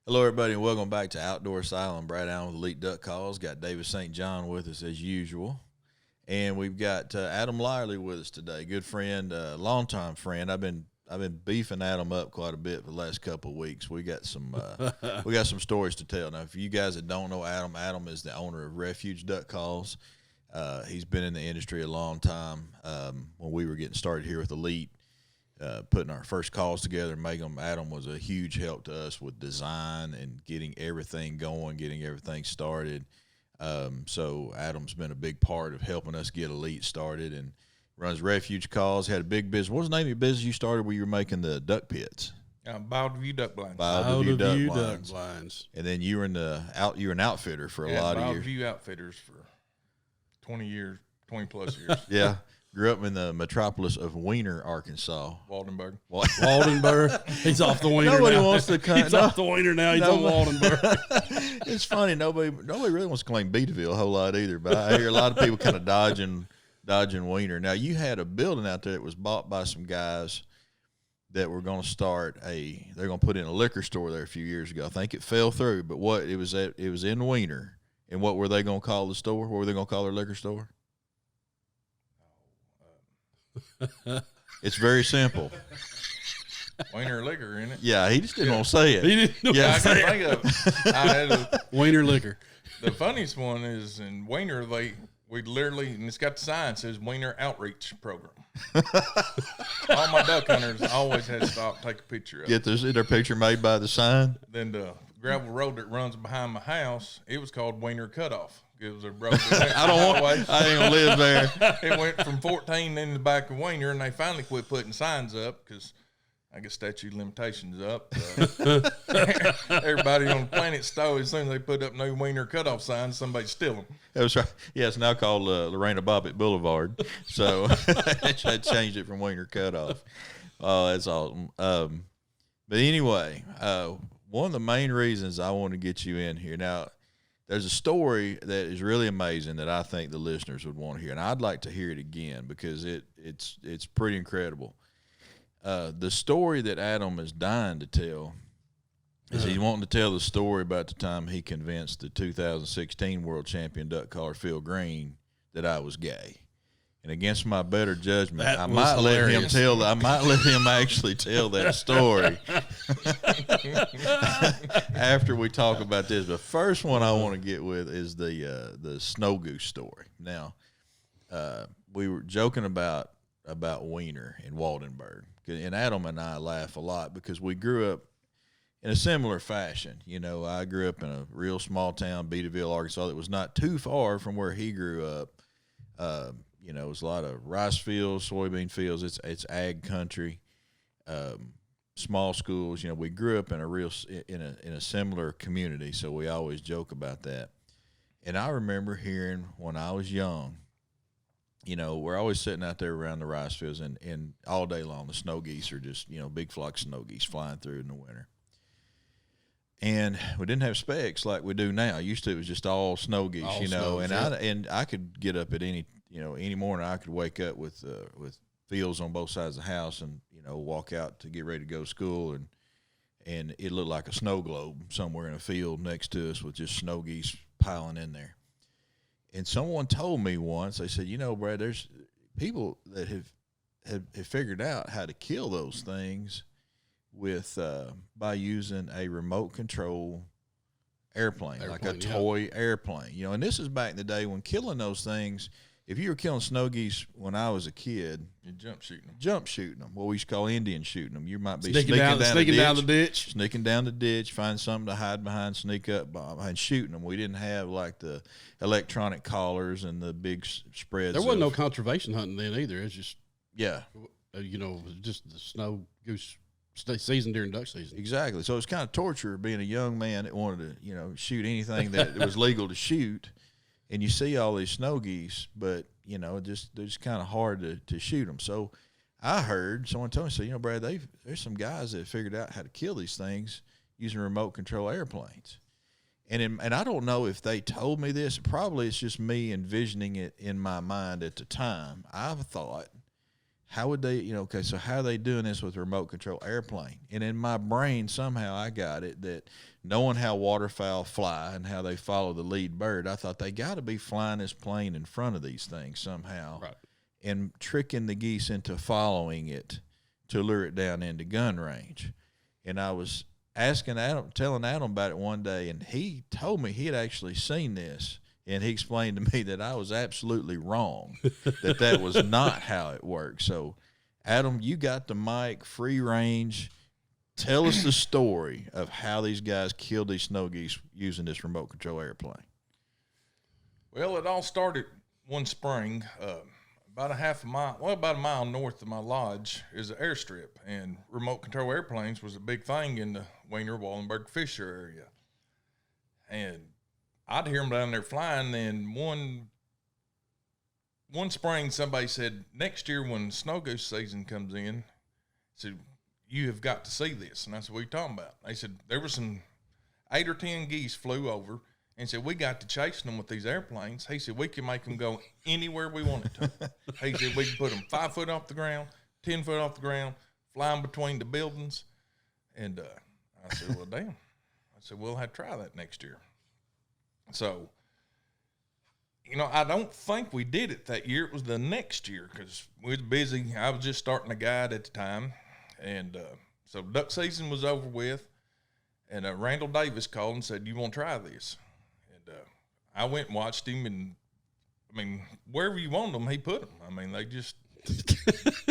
Hello, everybody, and welcome back to Outdoor Asylum. Brad Allen with Elite Duck Calls. Got David St. John with us as usual. And we've got Adam Lyerly with us today. Good friend, longtime friend. I've been beefing Adam up quite a bit for the last couple of weeks. We got some stories to tell. Now, for you guys that don't know Adam is the owner of Refuge Duck Calls. He's been in the industry a long time. When we were getting started here with Elite, putting our first calls together and making them, Adam was a huge help to us with design and getting everything going, getting everything started. So Adam's been a big part of helping us get Elite started and runs Refuge Calls. Had a big business. What was the name of your business you started where you were making the duck pits? Bowdview Duck Blinds. Bowdview Duck Blinds. And then you were you were an outfitter for a lot of years. Bowdview Outfitters for 20 plus years. Yeah. Grew up in the metropolis of Weiner, Arkansas. Waldenburg. Waldenburg. He's off the Weiner Nobody now. wants to He's off the Weiner now. He's on Waldenburg. It's funny. Nobody really wants to claim Beattyville a whole lot either, but I hear a lot of people kind of dodging Weiner. Now, you had a building out there that was bought by some guys that were going to they're going to put in a liquor store there a few years ago. I think it fell through, but it was in Weiner. And what were they going to call the store? What were they going to call their liquor store? It's very simple. Weiner Liquor, isn't it? Yeah, he just didn't want to say it. He didn't know Yeah, I can think of it. I had Weiner Liquor. the funniest one is in Weiner, we literally, and it's got the sign that says Weiner Outreach Program. All my duck hunters always had to stop, take a picture of it. Get their picture made by the sign. Then the gravel road that runs behind my house, it was called Weiner Cutoff. It was a road that I ain't gonna live there. It went from 14 in the back of Weiner, and they finally quit putting signs up because I guess statute of limitations up. Everybody on the planet stole as soon as they put up no Weiner cutoff signs, somebody steal them. That was right. Yeah, it's now called Lorena Bobbitt Boulevard. So I changed it from Weiner Cutoff. Oh, that's awesome. But anyway, one of the main reasons I want to get you in here now. There's a story that is really amazing that I think the listeners would want to hear, and I'd like to hear it again because it's pretty incredible. The story that Adam is dying to tell is he's wanting to tell the story about the time he convinced the 2016 world champion duck caller Phil Green that I was gay. And against my better judgment, I might let him actually tell that story after we talk about this. The first one I want to get with is the Snow Goose story. Now, we were joking about Weiner in Waldenburg, and Adam and I laugh a lot because we grew up in a similar fashion. You know, I grew up in a real small town, Beattyville, Arkansas, that was not too far from where he grew up. You know, it was a lot of rice fields, soybean fields. It's ag country, small schools. You know, we grew up in a similar community, so we always joke about that. And I remember hearing when I was young, you know, we're always sitting out there around the rice fields, and all day long the snow geese are just, you know, big flocks of snow geese flying through in the winter. And we didn't have specs like we do now. Used to it was just all snow geese, you know. And I could get up at any morning. I could wake up with fields on both sides of the house, and you know, walk out to get ready to go to school, and it looked like a snow globe somewhere in a field next to us with just snow geese piling in there. And someone told me once, they said, you know, Brad, there's people that have figured out how to kill those things with by using a remote control airplane, like a toy airplane. You know, and this is back in the day when killing those things. If you were killing snow geese when I was a kid, you jump shooting them. What we used to call Indian shooting them. You might be sneaking down the ditch, find something to hide behind, sneak up behind, shooting them. We didn't have like the electronic collars and the big spreads. There wasn't no conservation hunting then either. It's just you know, just the snow goose season during duck season. Exactly. So it's kind of torture being a young man that wanted to, you know, shoot anything that was legal to shoot. And you see all these snow geese, but, you know, they're just kind of hard to shoot them. So I heard someone tell me, so, you know, Brad, there's some guys that figured out how to kill these things using remote control airplanes. And I don't know if they told me this. Probably it's just me envisioning it in my mind at the time. I've thought, how would they, you know, okay, so how are they doing this with a remote control airplane? And in my brain, somehow I got it that knowing how waterfowl fly and how they follow the lead bird, I thought they got to be flying this plane in front of these things somehow, right, and tricking the geese into following it to lure it down into gun range. And I was telling Adam about it one day, and he told me he had actually seen this, and he explained to me that I was absolutely wrong, that was not how it works. So, Adam, you got the mic, free range. Tell us the story of how these guys killed these snow geese using this remote control airplane. Well, it all started one spring. About a mile north of my lodge is an airstrip, and remote control airplanes was a big thing in the Wiener-Wallenberg Fisher area. And I'd hear them down there flying, and one spring somebody said, next year when snow goose season comes in, said, you have got to see this. And I said, what are you talking about? They said, there were some 8 or 10 geese flew over and said, we got to chasing them with these airplanes. He said, we can make them go anywhere we wanted to. He said, we can put them 5 foot off the ground, 10 foot off the ground, flying between the buildings. And I said, well, damn. I said, we'll have to try that next year. So, I don't think we did it that year. It was the next year because we was busy. I was just starting a guide at the time. And so duck season was over with. And Randall Davis called and said, you want to try this? And I went and watched him. And, wherever you want them, he put them. They just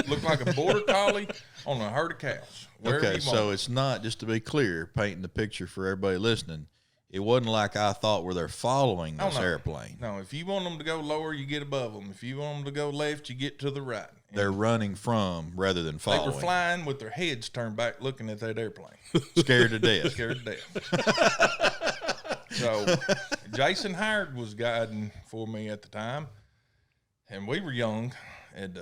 look like a border collie on a herd of cows. Okay, so it's not, just to be clear, painting the picture for everybody listening, it wasn't like I thought where they're following this airplane. No, if you want them to go lower, you get above them. If you want them to go left, you get to the right. And they're running from rather than following. They were flying with their heads turned back looking at that airplane. Scared to death. Scared to death. So Jason Howard was guiding for me at the time, and we were young, and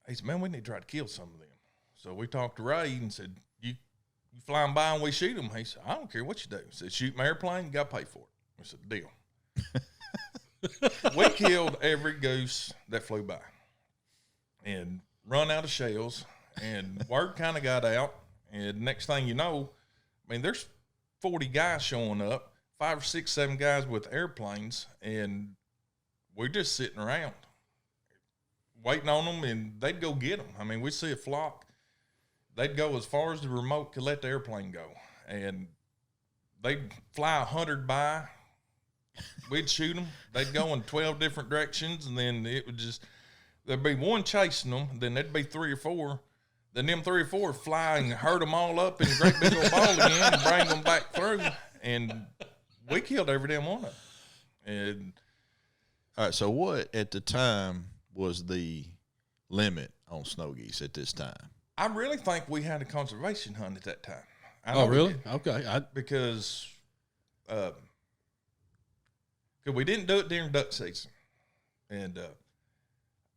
he said, man, we need to try to kill some of them. So we talked to Ray and said, you flying by and we shoot them? He said, I don't care what you do. He said, shoot my airplane, you got to pay for it. I said, deal. We killed every goose that flew by and run out of shells, and word kind of got out. And next thing you know, there's 40 guys showing up, 5 or 6, 7 guys with airplanes, and we're just sitting around waiting on them, and they'd go get them. We'd see a flock. They'd go as far as the remote could let the airplane go, and they'd fly 100 by. We'd shoot them. They'd go in 12 different directions, and then it would there'd be one chasing them, then there'd be 3 or 4. Then them 3 or 4 fly and herd them all up in a great big old ball again and bring them back through, and we killed every damn one of them. And all right, so what at the time was the limit on snow geese at this time? I really think we had a conservation hunt at that time. Oh, really? Okay. Because we didn't do it during duck season. And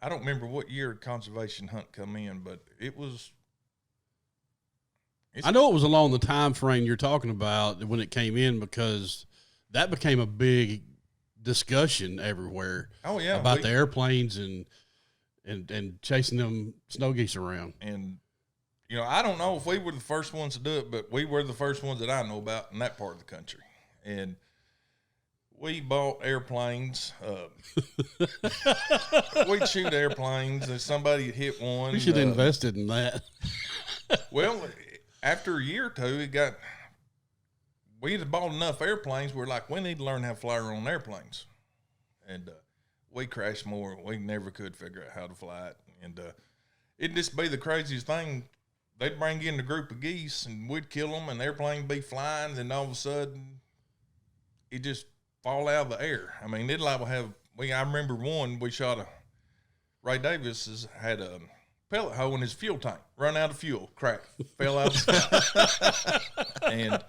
I don't remember what year conservation hunt come in, but it was. I know it was along the time frame you're talking about when it came in, because that became a big discussion everywhere. Oh, yeah. About the airplanes and chasing them snow geese around. And, I don't know if we were the first ones to do it, but we were the first ones that I know about in that part of the country. And we bought airplanes. We'd shoot airplanes. If somebody had hit one. We should have invested in that. Well, after a year or two, we had bought enough airplanes. We're like, we need to learn how to fly our own airplanes. And we crashed more. We never could figure out how to fly it. And it'd just be the craziest thing. They'd bring in a group of geese, and we'd kill them, and the airplane would be flying, and all of a sudden, it just fall out of the air. It'd like I remember one, we shot Ray Davis had a pellet hole in his fuel tank, run out of fuel, crack, fell out of the sky. And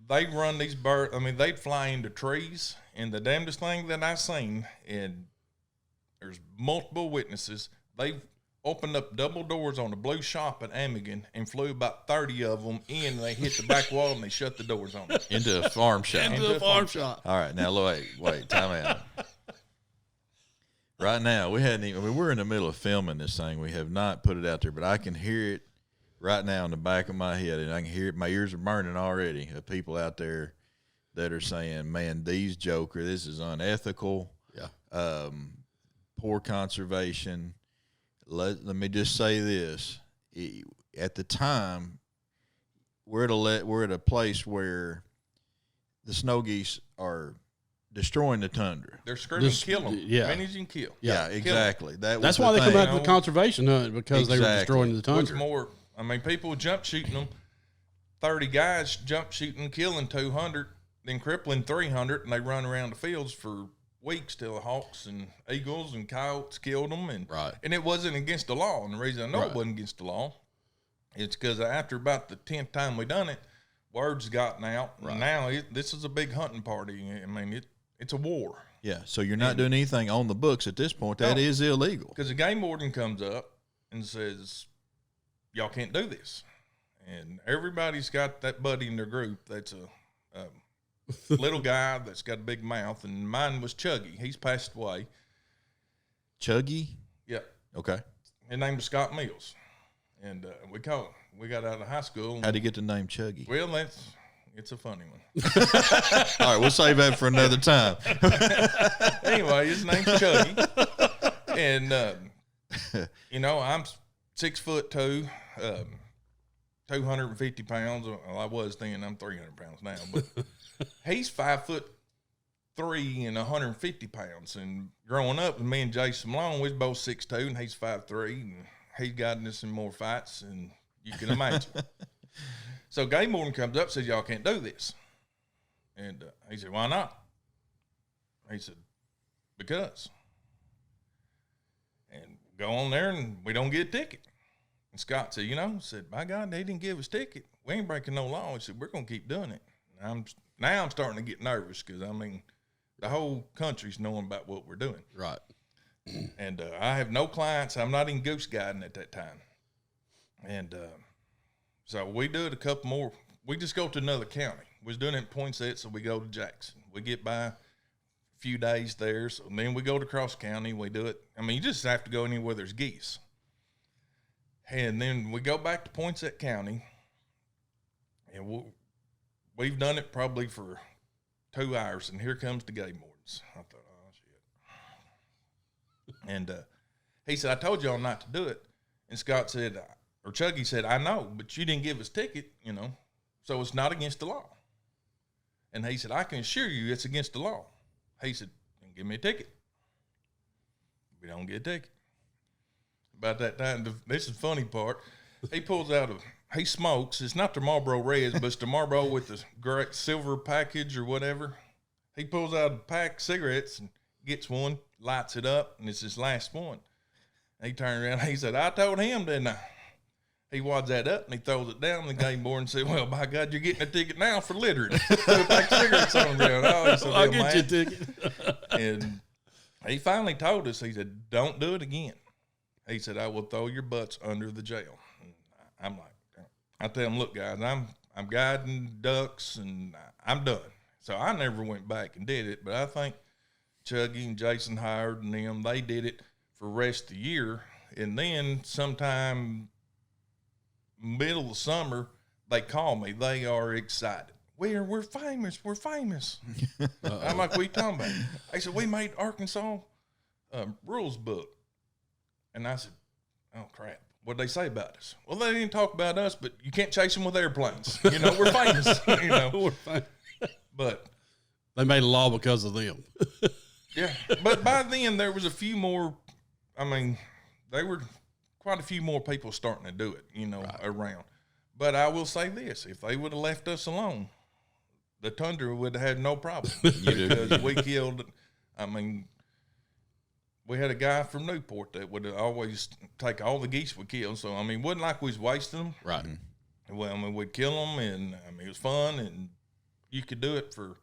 they run these birds, they'd fly into trees, and the damnedest thing that I seen, and there's multiple witnesses, they opened up double doors on the blue shop at Amigan and flew about 30 of them in, and they hit the back wall, and they shut the doors on them. Into a farm shop. Into a farm shop. All right, now wait, time out. Right now, we're in the middle of filming this thing. We have not put it out there, but I can hear it right now in the back of my head, and I can hear it. My ears are burning already of people out there that are saying, man, these joker, this is unethical. Yeah. Poor conservation. Let me just say this. At the time, we're at a place where the snow geese are destroying the tundra. They're screaming, kill them. Yeah. Many as you can kill. Yeah, exactly. That's why they come out to the conservation hunt, because they were destroying the tundra. What's more, I mean, people jump shooting them. 30 guys jump shooting, killing 200, then crippling 300, and they run around the fields for weeks till the hawks and eagles and coyotes killed them. And and it wasn't against the law. And the reason I know it wasn't against the law is because after about the 10th time we done it, word's gotten out. And now this is a big hunting party. I mean, it's a war. Yeah, so you're not doing anything on the books at this point. That is illegal. Because the game warden comes up and says, y'all can't do this. And everybody's got that buddy in their group that's a little guy that's got a big mouth, and mine was Chuggy. He's passed away. Chuggy? Yeah. Okay. His name was Scott Mills. And we got out of high school. How'd he get the name Chuggy? Well, it's a funny one. All right, we'll save that for another time. Anyway, his name's Chuggy. And, you know, I'm 6'2", 250 pounds. Well, I was then. I'm 300 pounds now. But he's 5'3" and 150 pounds. And growing up, me and Jason Malone, we was both 6'2", and he's 5'3", and he's gotten us in more fights than you can imagine. So game warden comes up and says, y'all can't do this. And he said, why not? He said, because. And go on there and we don't get a ticket. And Scott said, said, by God, they didn't give us a ticket. We ain't breaking no law. He said, we're going to keep doing it. Now I'm starting to get nervous because, I mean, the whole country's knowing about what we're doing. Right. And I have no clients. I'm not even goose guiding at that time. And so we do it a couple more. We just go to another county. We was doing it in Poinsett, so we go to Jackson. We get by a few days there. So then we go to Cross County. We do it. I mean, you just have to go anywhere there's geese. And then we go back to Poinsett County, and we've done it probably for 2 hours, and here comes the game wardens. I thought, oh, shit. And he said, I told y'all not to do it. And Scott said, or Chuggy said, I know, but you didn't give us a ticket, so it's not against the law. And he said, I can assure you it's against the law. He said, give me a ticket. We don't get a ticket. About that time, this is the funny part. He pulls out he smokes. It's not the Marlboro Reds, but it's the Marlboro with the great silver package or whatever. He pulls out a pack of cigarettes and gets one, lights it up, and it's his last one. And he turned around and he said, I told him, didn't I? He wads that up and he throws it down. The game board and said, well, by God, you're getting a ticket now for littering. So a pack of cigarettes on the ground. Oh, so I'll get you a ticket. And he finally told us, he said, don't do it again. He said, I will throw your butts under the jail. And I'm like, I tell him, look, guys, I'm guiding ducks and I'm done. So I never went back and did it, but I think Chuggy and Jason Howard and them, they did it for the rest of the year. And then sometime middle of summer, they call me. They are excited. We're famous. We're famous. I'm like, what are you talking about? They said, we made Arkansas rules book. And I said, oh, crap. What'd they say about us? Well, they didn't talk about us, but you can't chase them with airplanes. We're famous. We're famous. But they made a law because of them. Yeah. But by then, there was a few more. I mean, they were quite a few more people starting to do it, right. Around. But I will say this. If they would have left us alone, the tundra would have had no problem. Because we killed, we had a guy from Newport that would always take all the geese we killed. So, it wasn't like we was wasting them. Right. Well, we'd kill them, and, it was fun, and you could do it for,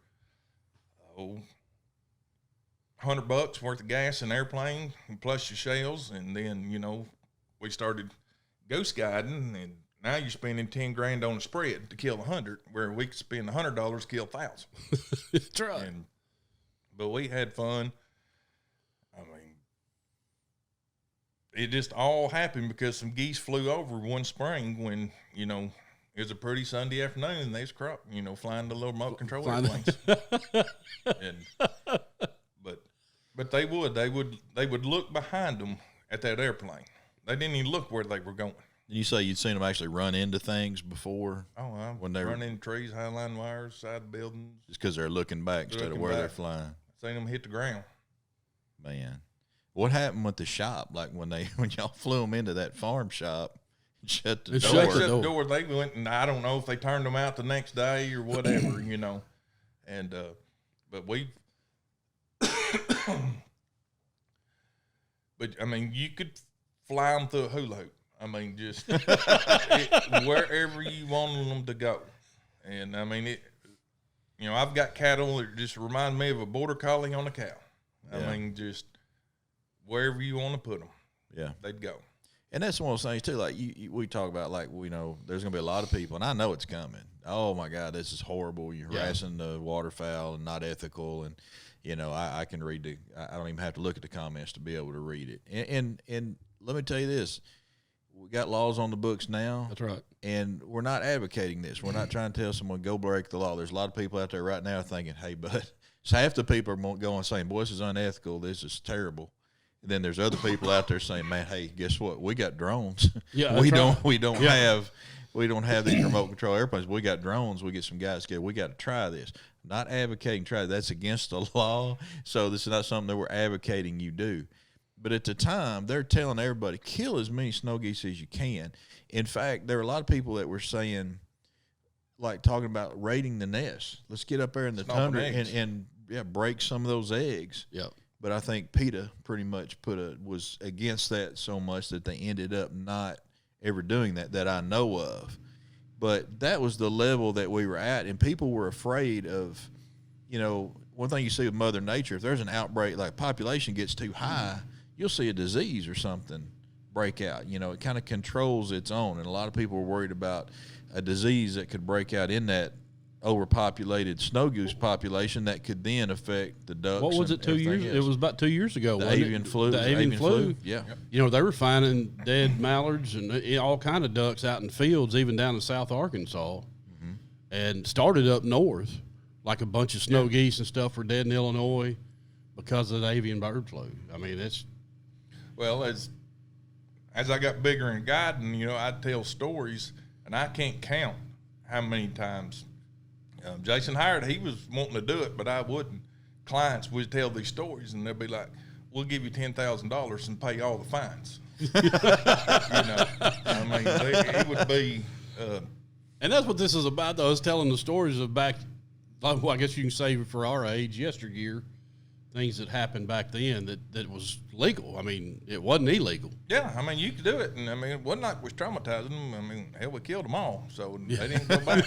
$100 worth of gas and airplane, and plus your shells, and then, we started goose guiding, and now you're spending $10,000 on a spread to kill 100, where we could spend $100 to kill 1,000. That's right. But we had fun. it just all happened because some geese flew over one spring when, you know, it was a pretty Sunday afternoon and they was flying the little remote control airplanes. But they would look behind them at that airplane. They didn't even look where they were going. You say you'd seen them actually run into things before? Oh, when they run into trees, high line wires, side buildings. Just because they're looking back instead of where they're flying. Seen them hit the ground. Man, what happened with the shop? Like when y'all flew them into that farm shop, shut the door. Shut the door. They went, and I don't know if they turned them out the next day or whatever, you know. And but we, but I mean, you could fly them through a hula hoop. I mean, just wherever you wanted them to go. And I mean, I've got cattle that just remind me of a border collie on a cow. I mean, just wherever you want to put them, they'd go. And that's one of those things too. Like we talk about, like we know there's going to be a lot of people, and I know it's coming. Oh my God, this is horrible. You're harassing the waterfowl and not ethical. And I can read I don't even have to look at the comments to be able to read it. And let me tell you this. We got laws on the books now. That's right. And we're not advocating this. We're not trying to tell someone go break the law. There's a lot of people out there right now thinking, hey, bud, so half the people are going saying, boy, this is unethical. This is terrible. And then there's other people out there saying, man, hey, guess what? We got drones. Yeah, we don't have these remote control airplanes. We got drones. We get some guys together. We got to try this. Not advocating try. That's against the law. So this is not something that we're advocating you do. But at the time, they're telling everybody, kill as many snow geese as you can. In fact, there are a lot of people that were saying, like talking about raiding the nest. Let's get up there in the tundra and break some of those eggs. Yep. But I think PETA pretty much was against that so much that they ended up not ever doing that I know of. But that was the level that we were at, and people were afraid of, one thing you see with Mother Nature, if there's an outbreak, like population gets too high, you'll see a disease or something break out. It kind of controls its own, and a lot of people were worried about a disease that could break out in that overpopulated snow goose population that could then affect the ducks. What was it, 2 years? It was about 2 years ago. The avian flu. The avian flu. Yeah. Yep. They were finding dead mallards and all kind of ducks out in fields, even down in South Arkansas, and started up north, like a bunch of snow geese and stuff were dead in Illinois because of the avian bird flu. I mean, it's... Well, as I got bigger in guiding, I'd tell stories, and I can't count how many times Jason Howard, he was wanting to do it, but I wouldn't. Clients would tell these stories, and they'd be like, we'll give you $10,000 and pay all the fines. I mean, it would be... and that's what this is about, though, is telling the stories of back, well, I guess you can say for our age, yesteryear, things that happened back then that was legal. I mean, it wasn't illegal. Yeah, I mean, you could do it, and I mean, it wasn't like it was traumatizing them. I mean, hell, we killed them all, so they didn't go back.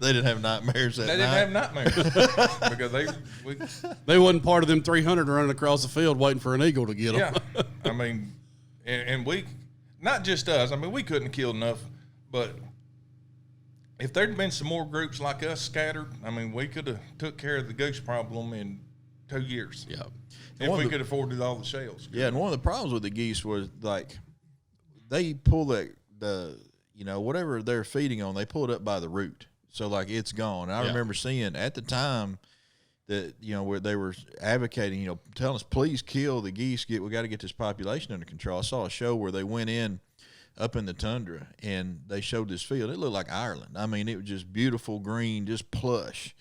They didn't have nightmares that night. They didn't have nightmares because they wasn't part of them 300 running across the field waiting for an eagle to get them. Yeah, I mean, and we, not just us. I mean, we couldn't kill enough, but if there'd been some more groups like us scattered, I mean, we could have took care of the goose problem in 2 years. Yeah. If we could afford all the shells. Yeah, and one of the problems with the geese was, like, they pull whatever they're feeding on, they pull it up by the root. So, like, it's gone. And I remember seeing at the time that, where they were advocating, telling us, please kill the geese. We got to get this population under control. I saw a show where they went in up in the tundra, and they showed this field. It looked like Ireland. I mean, it was just beautiful green, just plush.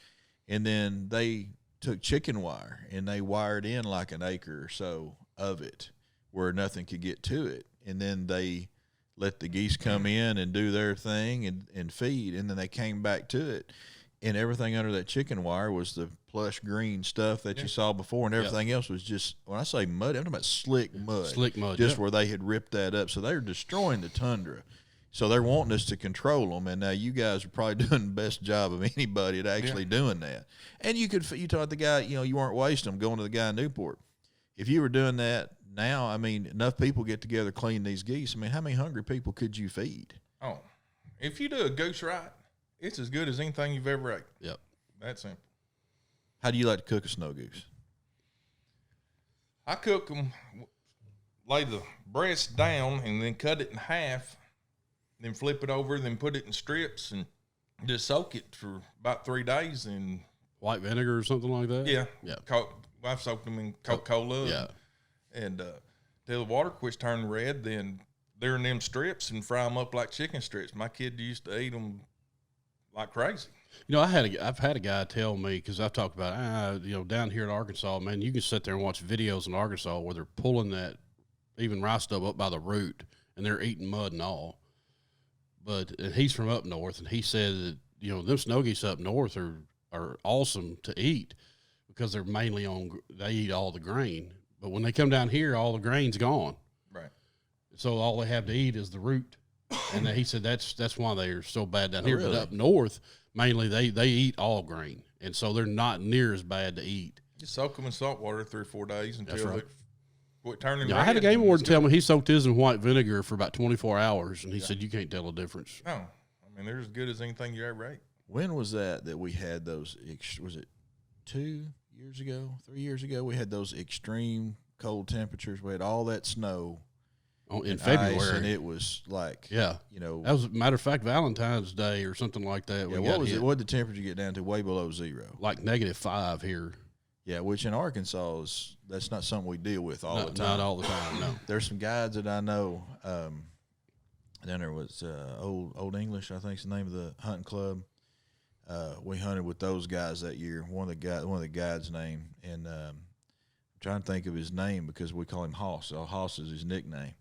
And then they took chicken wire, and they wired in like an acre or so of it where nothing could get to it. And then they let the geese come in and do their thing and feed, and then they came back to it. And everything under that chicken wire was the plush green stuff that you saw before, and everything else was just, when I say mud, I'm talking about slick mud. Slick mud, just where they had ripped that up. So they were destroying the tundra. So they're wanting us to control them, and now you guys are probably doing the best job of anybody at actually doing that. And you taught the guy, you weren't wasting them going to the guy in Newport. If you were doing that now, I mean, enough people get together, clean these geese. I mean, how many hungry people could you feed? Oh, if you do a goose right, it's as good as anything you've ever ate. Yep. That's simple. How do you like to cook a snow goose? I cook them. lay the breast down and then cut it in half, then flip it over, then put it in strips and just soak it for about 3 days in white vinegar or something like that. Yeah, yeah. I've soaked them in Coca-Cola. Yeah, and till the water quits turning red, then they're in them strips and fry them up like chicken strips. My kid used to eat them like crazy. You know, I've had a guy tell me, because I've talked about, you know, down here in Arkansas, man, you can sit there and watch videos in Arkansas where they're pulling that even rice stub up by the root and they're eating mud and all. But he's from up north, and he said that, you know, them snow geese up north are awesome to eat because they're mainly they eat all the grain. But when they come down here, all the grain's gone. Right. So all they have to eat is the root. And he said that's why they're so bad down here. Really? But up north, mainly they eat all grain, and so they're not near as bad to eat. Just soak them in salt water 3 or 4 days until That's right. they quit turning red. I had a game warden tell me he soaked his in white vinegar for about 24 hours, and he said you can't tell the difference. No, I mean they're as good as anything you ever ate. When was that we had those? Was it 2 years ago, 3 years ago? We had those extreme cold temperatures. We had all that snow in February, ice, and it was like, yeah, you know, that was, matter of fact, Valentine's Day or something like that. Yeah, what was it? What did the temperature get down to? Way below zero, like -5 here. Yeah, which in Arkansas that's not something we deal with all the time. Not all the time. No. There's some guides that I know. Then there was Old English, I think is the name of the hunting club. We hunted with those guys that year. One of the guides' name, and I'm trying to think of his name because we call him Hoss. So Hoss is his nickname,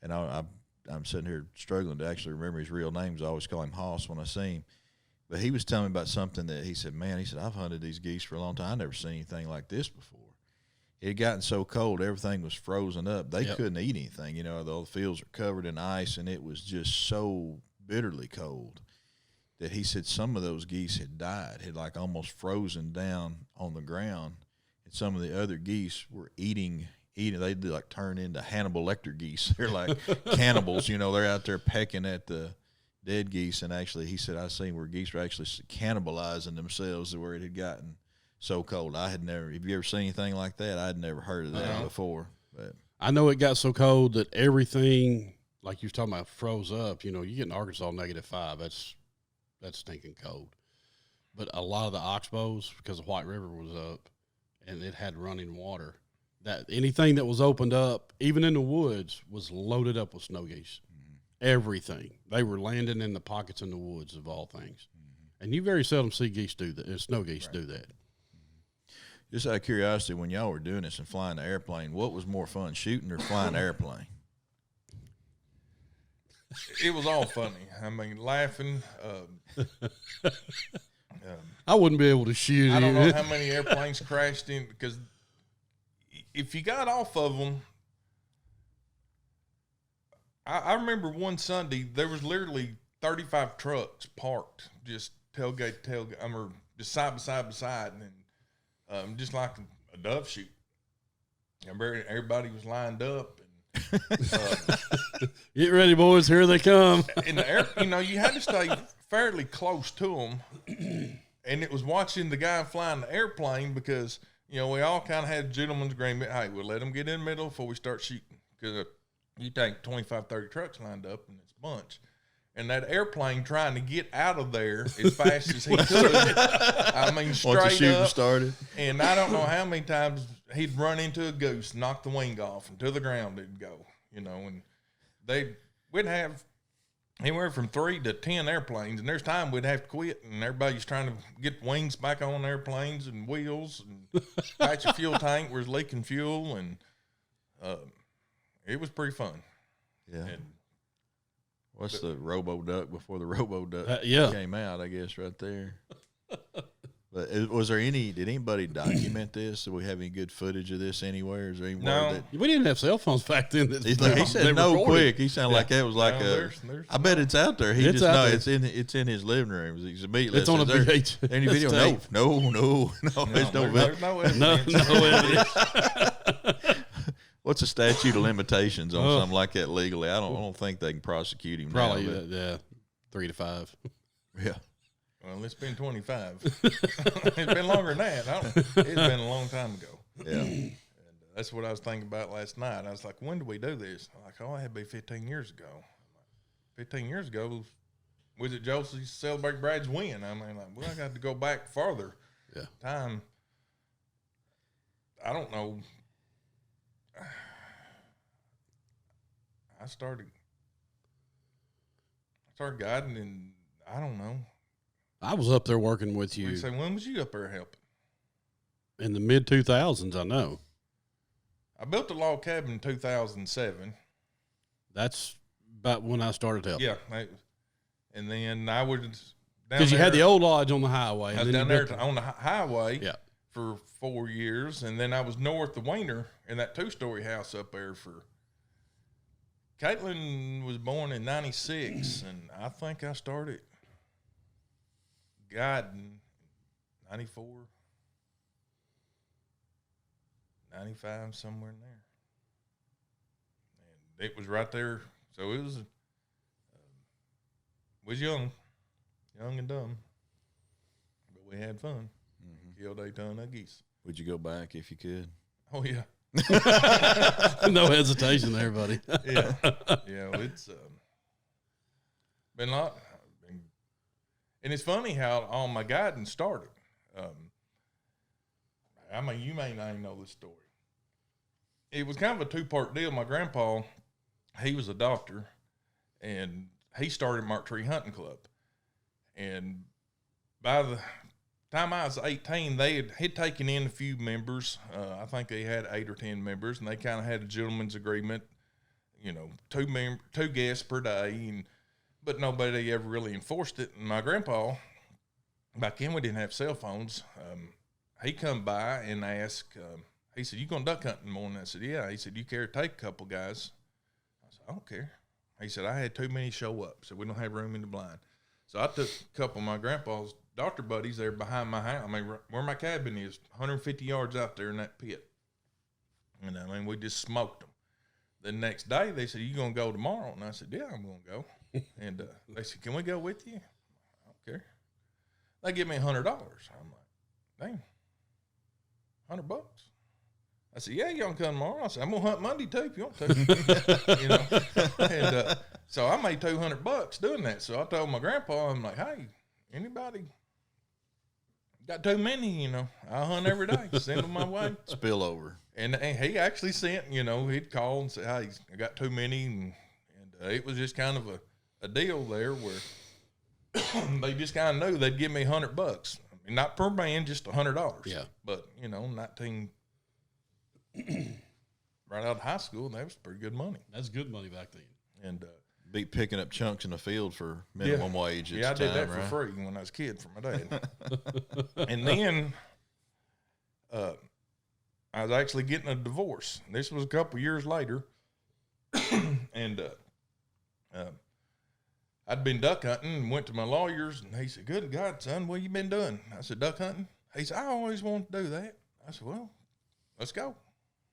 and I'm sitting here struggling to actually remember his real name. I always call him Hoss when I see him. But he was telling me about something that he said, man, he said, I've hunted these geese for a long time. I've never seen anything like this before. It had gotten so cold, everything was frozen up. They couldn't eat anything. You know, the fields are covered in ice, and it was just so bitterly cold that he said some of those geese had died, had like almost frozen down on the ground. And some of the other geese were eating. They'd like turn into Hannibal Lecter geese. They're like cannibals, you know, they're out there pecking at the dead geese. And actually, he said, I've seen where geese were actually cannibalizing themselves to where it had gotten so cold. Have you ever seen anything like that? I'd never heard of that before. But I know it got so cold that everything, like you were talking about, froze up. You know, you get in Arkansas -5. That's stinking cold. But a lot of the oxbows, because the White River was up and it had running water, that anything that was opened up, even in the woods, was loaded up with snow geese. Mm-hmm. Everything. They were landing in the pockets in the woods, of all things. Mm-hmm. And you very seldom see geese do that. Snow geese do that. Just out of curiosity, when y'all were doing this and flying the airplane, what was more fun, shooting or flying the airplane? It was all funny. I mean, laughing. I wouldn't be able to shoot. I don't know how many airplanes crashed in, because if you got off of them, I remember one Sunday there was literally 35 trucks parked, just tailgate, or just side by side, and just like a dove shoot. Everybody was lined up. Get ready, boys! Here they come. In the air, you know, you had to stay fairly close to them, and it was watching the guy flying the airplane, because you know we all kind of had a gentleman's agreement. Hey, we'll let them get in the middle before we start shooting, because you take 25, 30 trucks lined up, and it's a bunch. And that airplane trying to get out of there as fast as he could. I mean, straight Once the shooting up. started. And I don't know how many times he'd run into a goose, knock the wing off, and to the ground it'd go. You know, and we'd have anywhere from 3 to 10 airplanes, and there's time we'd have to quit, and everybody's trying to get wings back on airplanes and wheels, and patch a fuel tank was leaking fuel, and it was pretty fun. Yeah. What's the Robo-Duck before the Robo-Duck came out, I guess, right there. But did anybody document this? Do we have any good footage of this anywhere? Is there any word that we didn't have cell phones back then. he said no quick. He sounded like that was like I bet it's out there. It's in his living room. He's immediately. It's on a VH. Any video? No. There's no evidence. What's the statute of limitations on something like that legally? I don't think they can prosecute him. Probably, now, 3 to 5. Yeah. Well, it's been 25. It's been longer than that. It's been a long time ago. Yeah. And that's what I was thinking about last night. I was like, when did we do this? I'm like, oh, it had to be 15 years ago. 15 years ago, was it Josie's celebrate Brad's win? I mean, like, well, I got to go back farther. Yeah. Time. I don't know. I started guiding, and I don't know. I was up there working with you. You say, when was you up there helping? In the mid 2000s, I know. I built a log cabin in 2007. That's about when I started helping. Yeah, and then I was down because you had the old lodge on the highway. I was down there on the highway. Yeah. For 4 years, and then I was north of Wiener in that 2-story house up there for. Caitlin was born in 96, and I think I started guiding 94, 95, somewhere in there. And it was right there. So it was young and dumb, but we had fun. Killed a ton of geese. Would you go back if you could? Oh, yeah. No hesitation there, buddy. Yeah. It's been a lot. And it's funny how all my guiding started. I mean, you may not even know this story. It was kind of a 2-part deal. My grandpa, he was a doctor, and he started Mark Tree Hunting Club. And by the time I was 18, they had taken in a few members. I think they had 8 or 10 members, and they kind of had a gentleman's agreement, 2 guests per day, but nobody ever really enforced it. And my grandpa, back then we didn't have cell phones. He come by and asked, he said, "You going to duck hunting in the morning?" I said, "Yeah." He said, "You care to take a couple guys?" I said, "I don't care." He said, "I had too many show up, so we don't have room in the blind." So I took a couple of my grandpa's doctor buddies there behind my house. I mean, where my cabin is, 150 yards out there in that pit. And I mean, we just smoked them. The next day, they said, "You going to go tomorrow?" And I said, "Yeah, I'm going to go." And they said, "Can we go with you?" I don't care. They give me $100. I'm like, "Dang, $100." I said, "Yeah, you gonna come tomorrow?" I said, "I'm gonna hunt Monday too if you want to." And so I made $200 doing that. So I told my grandpa, I'm like, "Hey, anybody got too many? I'll hunt every day. Send them my way." Spillover. And he actually sent, he'd call and say, "Hey, I got too many," and it was just kind of a deal there where they just kind of knew they'd give me $100. I mean, not per man, just $100. Yeah. But 19 right out of high school, that was pretty good money. That's good money back then. And beat picking up chunks in the field for minimum wage. Yeah, I did that for free when I was a kid for my dad. And then I was actually getting a divorce. This was a couple years later. And I'd been duck hunting and went to my lawyers, and he said, "Good God, son, what you been doing?" I said, "Duck hunting." He said, "I always wanted to do that." I said, "Well, let's go."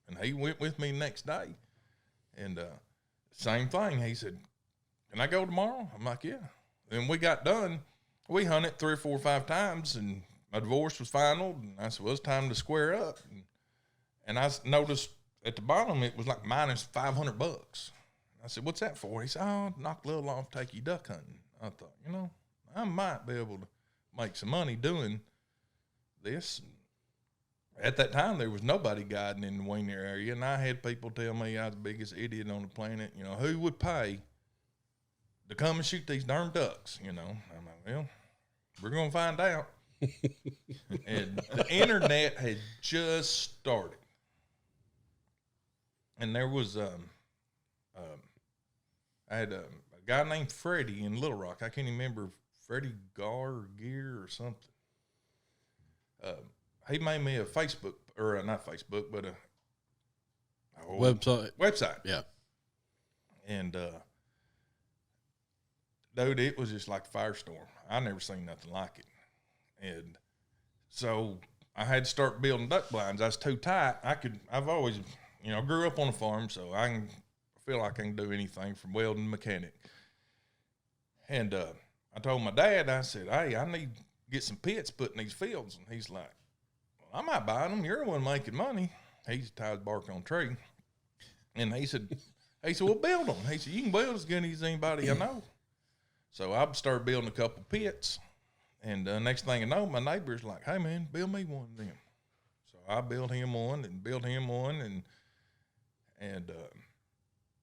And he went with me the next day. And same thing. He said, "Can I go tomorrow?" I'm like, "Yeah." And we got done. We hunted 3 or 4 or 5 times, and my divorce was final. And I said, "Well, it's time to square up." And I noticed at the bottom it was like minus $500. I said, "What's that for?" He said, "Oh, knock a little off, take you duck hunting." I thought, I might be able to make some money doing this. At that time, there was nobody guiding in the Wiener area, and I had people tell me I was the biggest idiot on the planet. Who would pay to come and shoot these darn ducks? I'm like, well, we're going to find out. And the internet had just started. And there was, I had a guy named Freddie in Little Rock. I can't even remember, Freddie Gear or something. He made me a Facebook, or not Facebook, but a website. Yeah. And, dude, it was just like a firestorm. I never seen nothing like it. And so I had to start building duck blinds. I was too tight. I've always, grew up on a farm, so I feel like I can do anything from welding to mechanic. And I told my dad, I said, "Hey, I need to get some pits put in these fields." And he's like, "Well, I might buy them. You're the one making money." He's tied bark on a tree. And he said, well, build them. He said, you can build as good as anybody I know. So I started building a couple pits. And next thing I know, my neighbor's like, hey, man, build me one of them. So I built him one and built him one. And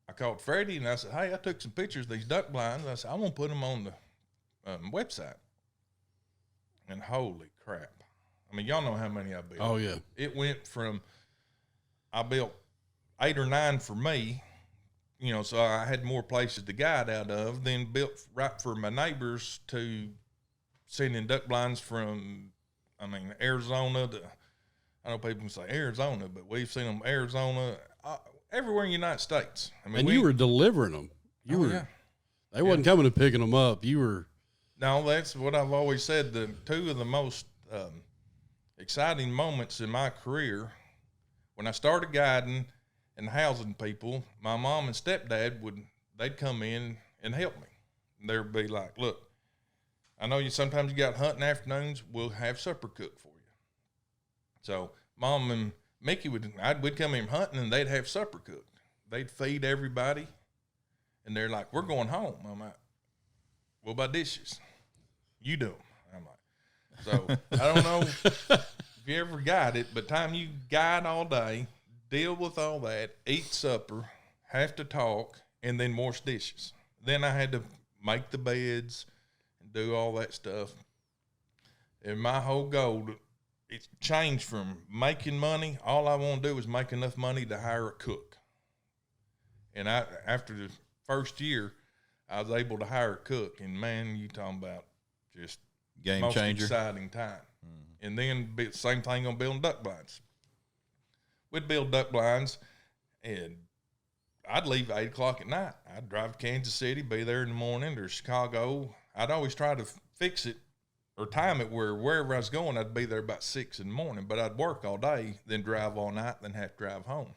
I called Freddie, and I said, hey, I took some pictures of these duck blinds. I said, I want to put them on the website. And holy crap. I mean, y'all know how many I built. Oh, yeah. It went from, I built 8 or 9 for me, you know, so I had more places to guide out of, then built right for my neighbors to sending duck blinds from, I mean, Arizona to, I know people can say Arizona, but we've seen them Arizona, everywhere in the United States. I mean, and you were delivering them. They wasn't coming and picking them up. You were. No, that's what I've always said. The 2 of the most exciting moments in my career, when I started guiding and housing people, my mom and stepdad they'd come in and help me. And they'd be like, look, I know sometimes you got hunting afternoons, we'll have supper cooked for you. So Mom and Mickey we'd come in hunting and they'd have supper cooked. They'd feed everybody, and they're like, we're going home. I'm like, what about dishes? You do them. I'm like, so I don't know if you ever got it, but time you guide all day, deal with all that, eat supper, have to talk, and then wash dishes. Then I had to make the beds and do all that stuff. And my whole goal, it's changed from making money. All I want to do is make enough money to hire a cook. And after the first year, I was able to hire a cook. And, man, you talking about just game most changer. Exciting time. Mm-hmm. And then same thing on building duck blinds. We'd build duck blinds, and I'd leave at 8 o'clock at night. I'd drive to Kansas City, be there in the morning, or Chicago. I'd always try to fix it or time it wherever I was going, I'd be there about 6 in the morning. But I'd work all day, then drive all night, then have to drive home.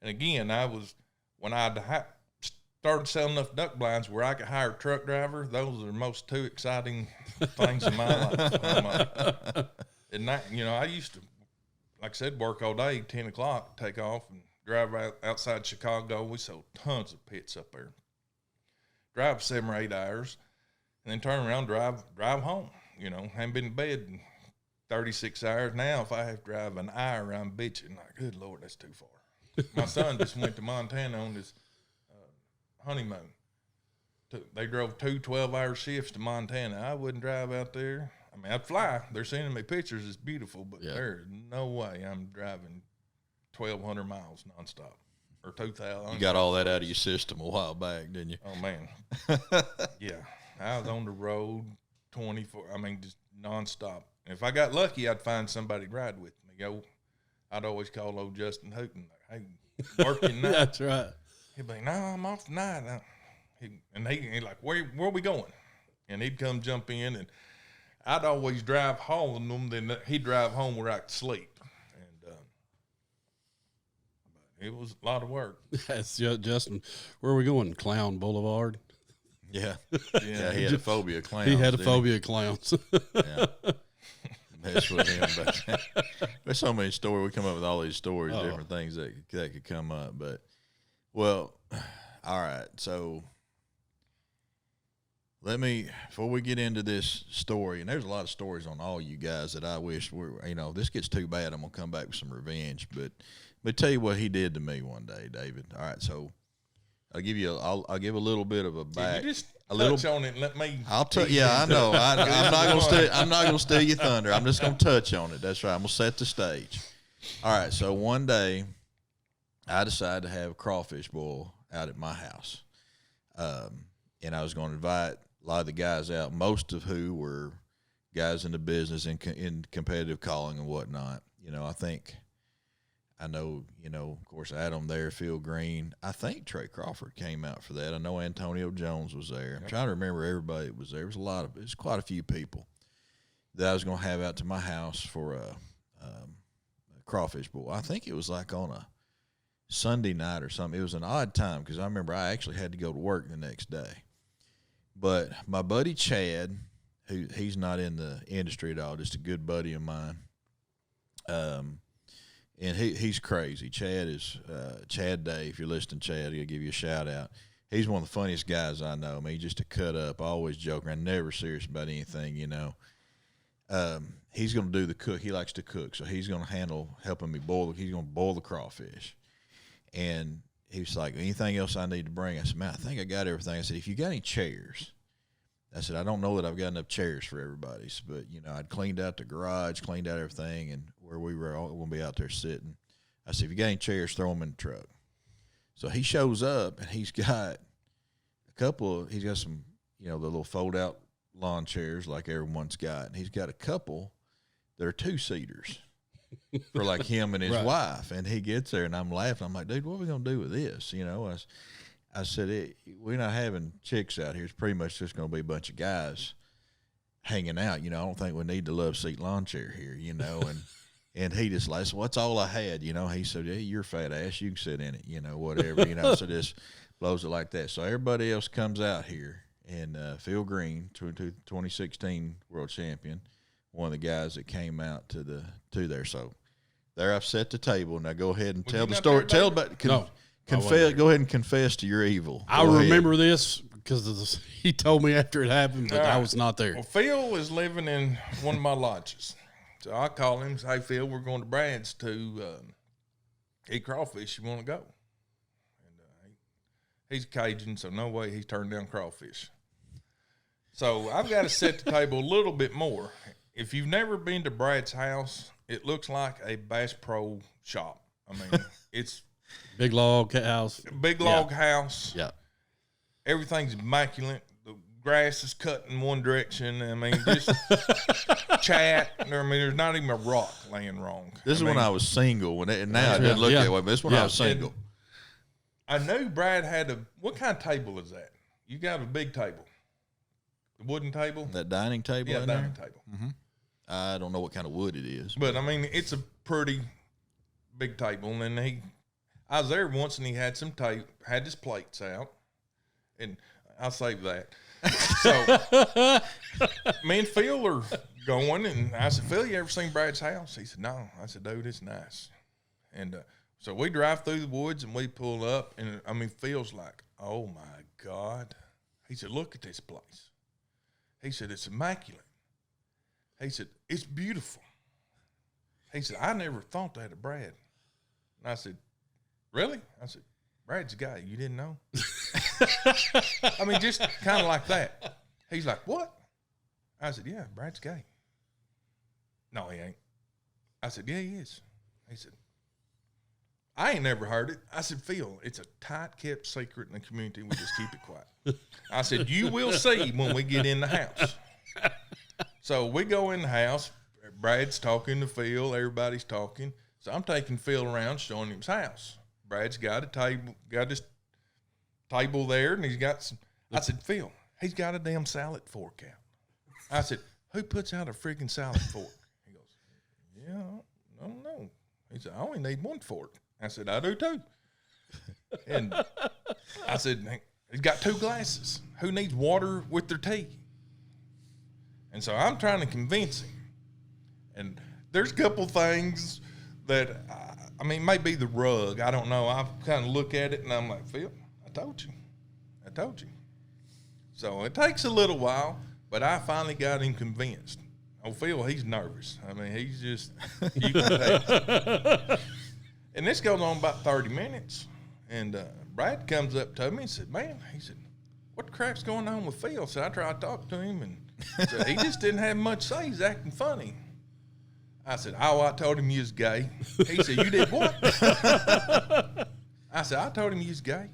And again, when I started selling enough duck blinds where I could hire a truck driver, those are the most 2 exciting things in my life. And that, you know, I used to, like I said, work all day, 10 o'clock, take off and drive outside Chicago. We sold tons of pits up there. Drive 7 or 8 hours, and then turn around, drive home. You know, haven't been in bed in 36 hours. Now, if I have to drive an hour, I'm bitching. Like, good Lord, that's too far. My son just went to Montana on his honeymoon. They drove 2 12-hour shifts to Montana. I wouldn't drive out there. I mean, I'd fly. They're sending me pictures. It's beautiful, but there's no way I'm driving 1,200 miles nonstop or 2,000. You got all that out of your system a while back, didn't you? Oh, man. Yeah. I was on the road 24. I mean, just nonstop. And if I got lucky, I'd find somebody to ride with me. I'd always call old Justin Hooten. Hey, working night. That's right. He'd be like, no, I'm off tonight. He'd like, where are we going? And he'd come jump in, and I'd always drive home, and then he'd drive home where I could sleep. And it was a lot of work. That's Justin. Where are we going? Clown Boulevard? Yeah. Yeah, he had a phobia of clowns. He had a phobia of clowns. Yeah. Mess with him. But there's so many stories. We come up with all these stories, different things that could come up. But, well, all right. So before we get into this story, and there's a lot of stories on all you guys that I wish this gets too bad, I'm going to come back with some revenge. But let me tell you what he did to me one day, David. All right. So I'll give a little bit of a back. You just touch on it and let me. Yeah, I know. I'm not gonna steal your thunder. I'm just gonna touch on it. That's right. I'm gonna set the stage. All right. So one day, I decided to have crawfish boil out at my house, and I was going to invite a lot of the guys out, most of who were guys in the business in competitive calling and whatnot. I know, of course, Adam there, Phil Green. I think Trey Crawford came out for that. I know Antonio Jones was there. Yep. I'm trying to remember everybody that was there. It was quite a few people that I was going to have out to my house for a crawfish boil. I think it was like on a Sunday night or something. It was an odd time because I remember I actually had to go to work the next day. But my buddy Chad, he's not in the industry at all, just a good buddy of mine, and he's crazy. Chad is Chad Day. If you're listening, Chad, he'll give you a shout out. He's one of the funniest guys I know. I mean, just to cut up, always joking around, never serious about anything, you know. He's going to do the cook. He likes to cook, so he's going to helping me boil. He's going to boil the crawfish. And he was like, anything else I need to bring? I said, man, I think I got everything. I said, if you got any chairs, I said, I don't know that I've got enough chairs for everybody's, but, you know, I'd cleaned out the garage, cleaned out everything, and where we were all going to be out there sitting. I said, if you got any chairs, throw them in the truck. So he shows up, and he's got he's got some, you know, the little fold-out lawn chairs like everyone's got, and he's got a couple that are two-seaters for like him and his wife. And he gets there, and I'm laughing. I'm like, dude, what are we going to do with this? You know, I said, we're not having chicks out here. It's pretty much just going to be a bunch of guys hanging out. You know, I don't think we need the love seat lawn chair here, you know. And he just like, well, that's all I had, you know. He said, yeah, you're fat ass. You can sit in it, you know, whatever, you know. So just blows it like that. So everybody else comes out here. And Phil Green, 2016 world champion, one of the guys that came out to there. So there I've set the table. Now go ahead and tell the story. Tell about confess. Go ahead and confess to your evil. I remember this because he told me after it happened, but I was not there. Well, Phil is living in one of my lodges. So I call him and say, hey, Phil, we're going to Brad's to eat crawfish. You want to go? And he's Cajun, so no way he's turned down crawfish. So I've got to set the table a little bit more. If you've never been to Brad's house, it looks like a Bass Pro shop. I mean, it's big log house. Big log house. Yeah. Everything's immaculate. The grass is cut in one direction. I mean, just chat. I mean, there's not even a rock laying wrong. This is when I was single. Now it doesn't look that way, but this is when I was single. And I knew Brad had what kind of table is that? You got a big table. The wooden table? That dining table? Yeah, dining table. Mm-hmm. I don't know what kind of wood it is. But, I mean, it's a pretty big table. And then I was there once, and he had some tape, had his plates out. And I'll save that. So, me and Phil are going, and I said, Phil, you ever seen Brad's house? He said, no. I said, dude, it's nice. And so we drive through the woods, and we pull up. And, I mean, Phil's like, oh, my God. He said, look at this place. He said, it's immaculate. He said, it's beautiful. He said, I never thought that of Brad. And I said, really? I said, Brad's a guy. You didn't know? I mean, just kind of like that. He's like, what? I said, yeah, Brad's gay. No, he ain't. I said, yeah, he is. He said, I ain't never heard it. I said, Phil, it's a tight-kept secret in the community. We just keep it quiet. I said, you will see when we get in the house. So we go in the house. Brad's talking to Phil. Everybody's talking. So I'm taking Phil around, showing him his house. Brad's got a table, got his table there, and he's got some. I said, Phil, he's got a damn salad fork out. I said, who puts out a freaking salad fork? He goes, yeah, I don't know. He said, I only need one fork. I said, I do too. And I said, he's got two glasses. Who needs water with their tea? And so I'm trying to convince him. And there's a couple things that, I mean, maybe the rug. I don't know. I kind of look at it and I'm like, Phil, I told you. So it takes a little while, but I finally got him convinced. Oh, Phil, he's nervous. I mean, he's just, you can tell. And this goes on about 30 minutes. And Brad comes up to me and said, man, he said, what the crap's going on with Phil? So I tried to talk to him, and said, he just didn't have much to say. He's acting funny. I said, oh, I told him you was gay. He said, you did what? I said, I told him you was gay.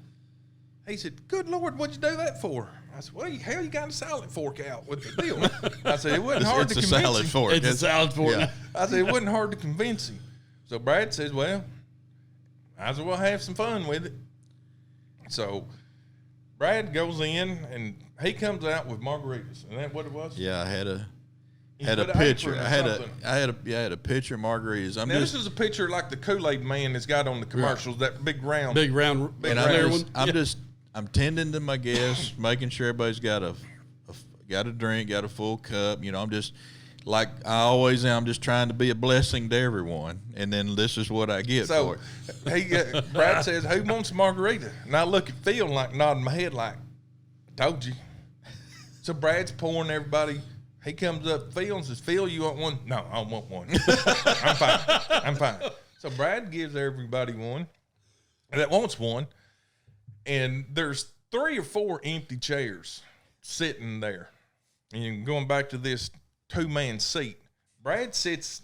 He said, good Lord, what'd you do that for? I said, well, hell, you got a salad fork out with the deal. I said, it wasn't hard to convince him. It's a salad fork. Yeah. I said, it wasn't hard to convince him. So Brad says, well, might as well have some fun with it. So Brad goes in, and he comes out with margaritas. Isn't that what it was? Yeah, I had a picture. I had a picture of margaritas. This is a picture like the Kool-Aid man that's got on the commercials, that big round one. I'm tending to my guests, making sure everybody's got a drink, got a full cup. You know, I'm just like I always am, just trying to be a blessing to everyone, and then this is what I get for it. Brad says, "Who wants a margarita?" And I look at Phil like nodding my head, like, "I told you." So Brad's pouring everybody. He comes up, Phil, and says, "Phil, you want one?" "No, I don't want one. I'm fine. So Brad gives everybody one that wants one, and there's 3 or 4 empty chairs sitting there. And going back to this 2-man seat, Brad sits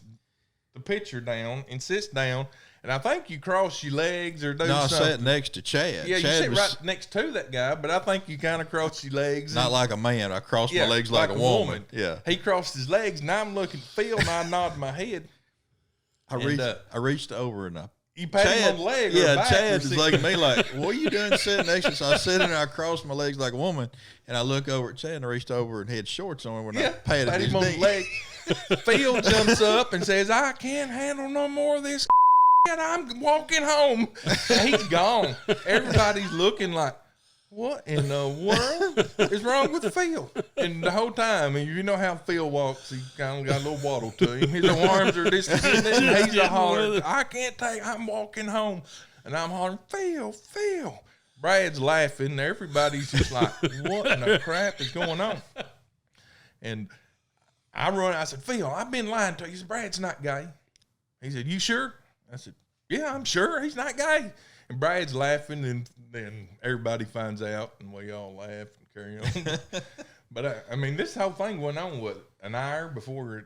the pitcher down and sits down, and I think you cross your legs or do something. No, I sat next to Chad. Yeah, Chad you sit right next to that guy, but I think you kind of cross your legs. Not like a man. I crossed my legs like a woman. Yeah. He crossed his legs, and I'm looking at Phil, and I nod my head. I reached over and you pat him on the leg. Yeah, Chad is looking at me like, "What are you doing sitting next to?" So I sit in there, I cross my legs like a woman, and I look over at Chad, and I reached over and had shorts on when I patted his him on knee. the leg. Phil jumps up and says, "I can't handle no more of this and I'm walking home." He's gone. Everybody's looking like, what in the world is wrong with Phil? And the whole time, and you know how Phil walks, he kind of got a little waddle to him. His arms are just, and he's a hollering, I'm walking home. And I'm hollering, Phil. Brad's laughing. Everybody's just like, what in the crap is going on? And I said, "Phil, I've been lying to you." He said, "Brad's not gay." He said, "You sure?" I said, "Yeah, I'm sure he's not gay." And Brad's laughing, and then everybody finds out, and we all laugh and carry on. But, I mean, this whole thing went on, an hour before it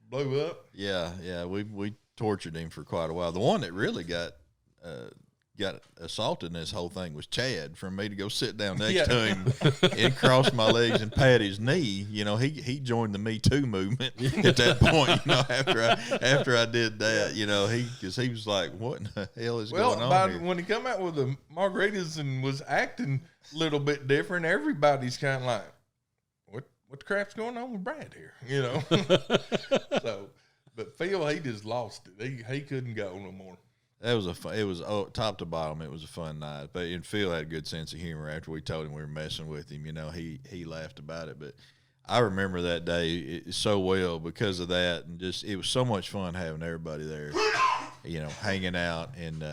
blew up? Yeah, we tortured him for quite a while. The one that really got assaulted in this whole thing was Chad. For me to go sit down next to him and cross my legs and pat his knee, he joined the Me Too movement at that point. After I did that, because he was like, "What in the hell is going on here?" When he come out with the margaritas and was acting a little bit different, everybody's kind of like, "What the crap's going on with Brad here?" So, but Phil, he just lost it. He couldn't go no more. It was top to bottom. It was a fun night. But Phil had a good sense of humor. After we told him we were messing with him, he laughed about it. But I remember that day so well because of that, and just it was so much fun having everybody there, hanging out. And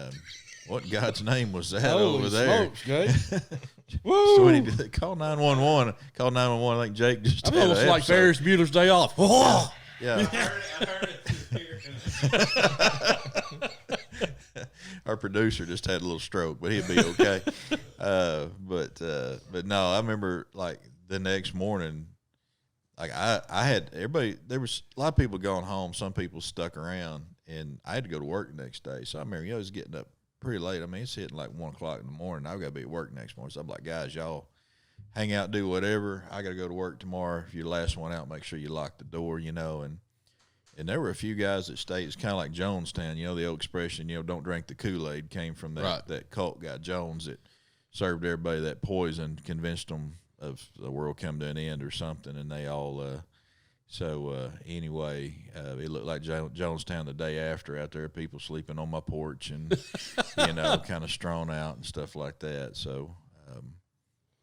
what in God's name was that over there? Smokes, Woo! So when he called 911. I think Jake just. I'm almost like Ferris Bueller's Day Off. Yeah. I heard it. Our producer just had a little stroke, but he'll be okay. But no, I remember like the next morning, like I had everybody. There was a lot of people going home. Some people stuck around, and I had to go to work the next day. So I remember, I was getting up pretty late. I mean, it's hitting like 1 o'clock in the morning. I've got to be at work next morning. So I'm like, "Guys, y'all hang out, do whatever. I got to go to work tomorrow. If you're the last one out, make sure you lock the door, And there were a few guys that stayed. It's kind of like Jonestown, the old expression, don't drink the Kool-Aid came from that cult guy, Jones, that served everybody that poison, convinced them of the world come to an end or something, and they all, anyway, it looked like Jonestown the day after out there, people sleeping on my porch and, kind of strewn out and stuff like that. So,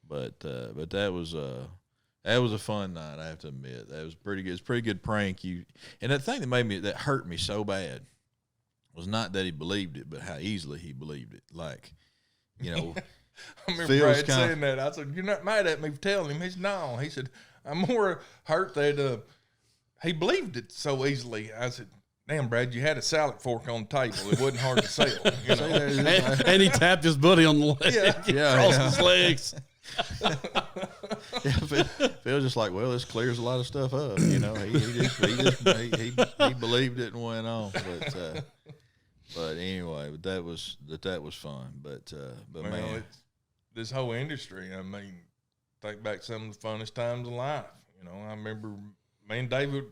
but that was a fun night, I have to admit. That was pretty good. It's a pretty good prank. And the thing that hurt me so bad was not that he believed it, but how easily he believed it. Like, I remember Brad saying that. I said, "You're not mad at me for telling him?" He said, "No." He said, "I'm more hurt that he believed it so easily." I said, "Damn, Brad, you had a salad fork on the table. It wasn't hard to sell." And he tapped his buddy on the leg. Crossed his legs. Phil's just like, "Well, this clears a lot of stuff up." He believed it and went on. But anyway, that was fun. But man, it's, this whole industry. I mean, think back some of the funnest times in life. I remember me and David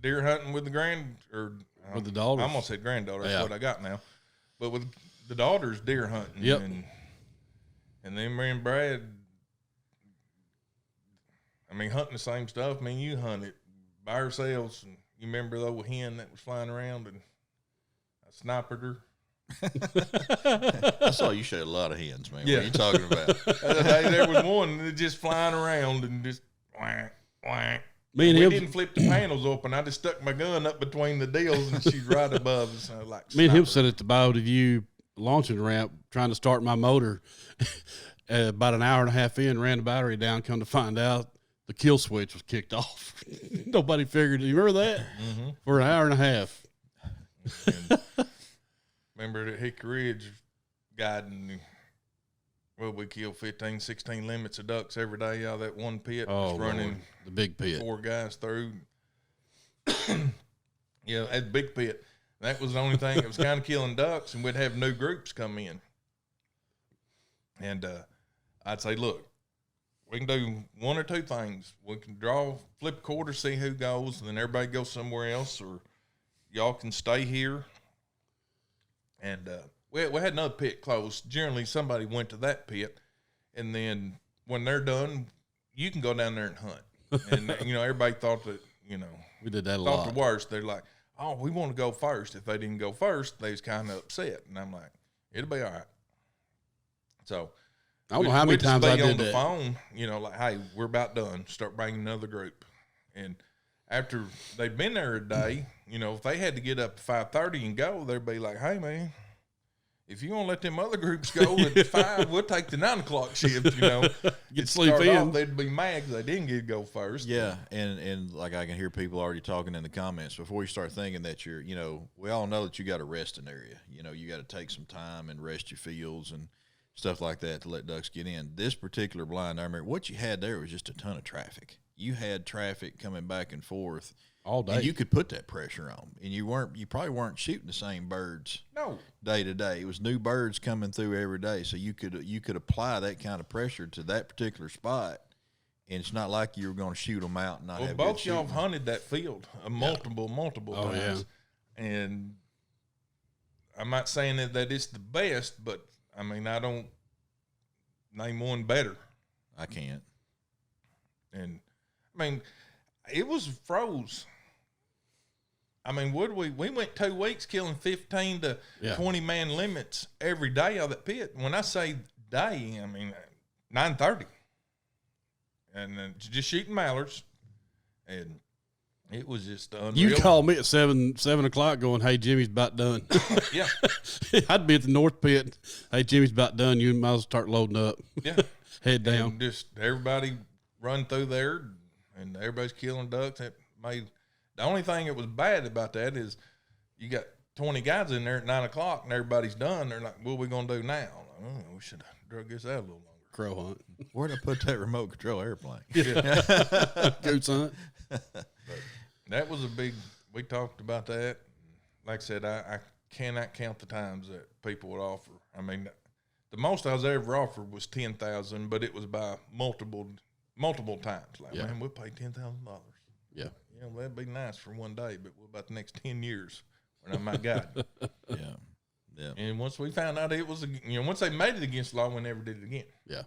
deer hunting with with the daughters. I almost said granddaughter. That's what I got now. But with the daughters deer hunting. Yep. And then me and Brad, hunting the same stuff. You hunt it by ourselves. And you remember the old hen that was flying around and I sniped her. I saw you shot a lot of hens, man. Yeah. What are you talking about? The other day there was one that just flying around and just whack, whack, We didn't flip the panels open. I just stuck my gun up between the deals, and she's right above us. So like me and him sat at the Bio to View launching ramp trying to start my motor. About an hour and a half in, ran the battery down. Come to find out, the kill switch was kicked off. Nobody figured. You remember that? Mm-hmm. For an hour and a half. Remember that Hickory Ridge guiding. Well, we kill 15, 16 limits of ducks every day out of that one pit. Oh, running Lord. The big pit. 4 guys through. Yeah, that big pit. That was the only thing that was kind of killing ducks, and we'd have new groups come in. And I'd say, look, we can do one or two things. We can flip a quarter, see who goes, and then everybody goes somewhere else, or y'all can stay here. And we had another pit close. Generally, somebody went to that pit, and then when they're done, you can go down there and hunt. And, everybody thought that, we did that a lot. Thought the worst. They're like, oh, we want to go first. If they didn't go first, they was kind of upset. And I'm like, it'll be all right. So I don't know how many times I did on the phone, like, hey, we're about done. Start bringing another group. And after they'd been there a day, if they had to get up at 5:30 and go, they'd be like, hey, man, if you want to let them other groups go at 5, we'll take the 9 o'clock shift, Get sleep in. They'd be mad because they didn't get to go first. Yeah, and like I can hear people already talking in the comments before you start thinking that you're, we all know that you got to rest an area. You got to take some time and rest your fields and stuff like that to let ducks get in. This particular blind, I remember what you had there was just a ton of traffic. You had traffic coming back and forth all day, and you could put that pressure on. And you probably weren't shooting the same birds day to day. It was new birds coming through every day, so you could apply that kind of pressure to that particular spot. And it's not like you were going to shoot them out and not have good both y'all have hunted that field multiple times. Yeah. And I'm not saying that it's the best, but I mean, I don't name one better. I can't. And I mean, it was froze. I mean, we went 2 weeks killing 15 to 20 man limits every day of that pit. When I say day, I mean 9:30, and just shooting mallards, and it was just unreal. You called me at 7 o'clock, going, "Hey, Jimmy's about done." Yeah, I'd be at the north pit. "Hey, Jimmy's about done. You might as well start loading up." Yeah, head down. And just everybody run through there, and everybody's killing ducks. It made the only thing that was bad about that is you got 20 guys in there at 9 o'clock, and everybody's done. They're like, "What are we gonna do now?" Like, we should have drug this out a little longer. Crow hunt. Where'd I put that remote control airplane? Goose hunt. But that was a big. We talked about that. Like I said, I cannot count the times that people would offer. I mean, the most I was ever offered was 10,000, but it was by multiple times. Like, man, we'll pay $10,000. Yeah, that'd be nice for one day, but what about the next 10 years when I'm my guy? Yeah. And once we found out it was, once they made it against the law, we never did it again. Yeah,